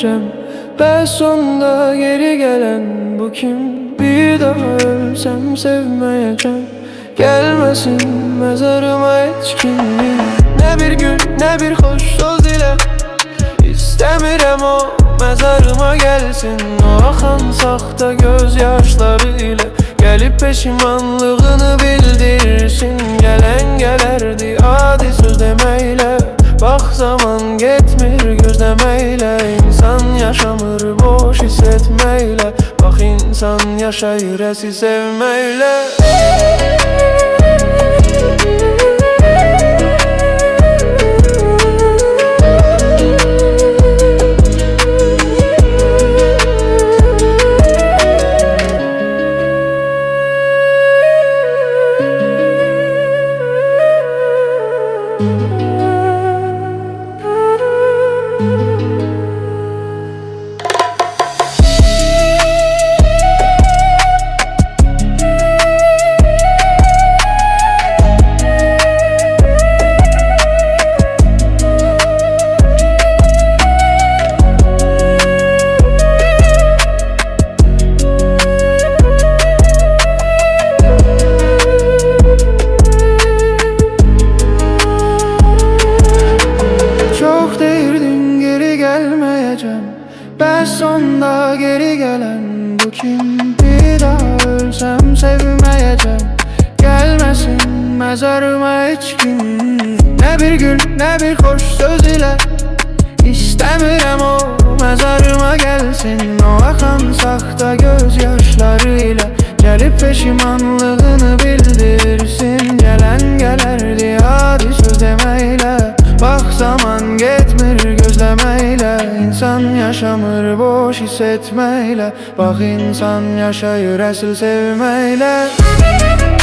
sevməyəcəm. Bəs onda geri gələn bu kim? Bir daha ölsəm sevməyəcəm. Gəlməsin məzarıma heç kim. Nə bir gün, nə bir xoş söz ilə İstəmirəm o məzarıma gəlsin. O axan saxta göz yaşları ilə gəlib peşimanlığını bildirsin. Gələn gələrdi adi söz deməklə. Bax zaman getmir gözləməklə. İnsan yaşamır boş hiss etməklə. Bax insan yaşayır əsl sevməklə. Bəs onda geri gələn bu kim? Bir daha ölsəm sevməyəcəm. Gəlməsin məzarıma heç kim. Nə bir gül, nə bir xoş söz ilə İstəmirəm o məzarıma gəlsin. O axan saxta göz yaşları ilə gəlib peşimanlığını bildirsin. Gələn gələrdi adi söz deməklə. Bax zaman getmir gözləməklə. İnsan yaşamır boş hiss etməklə. Bax insan yaşayır əsl sevməklə.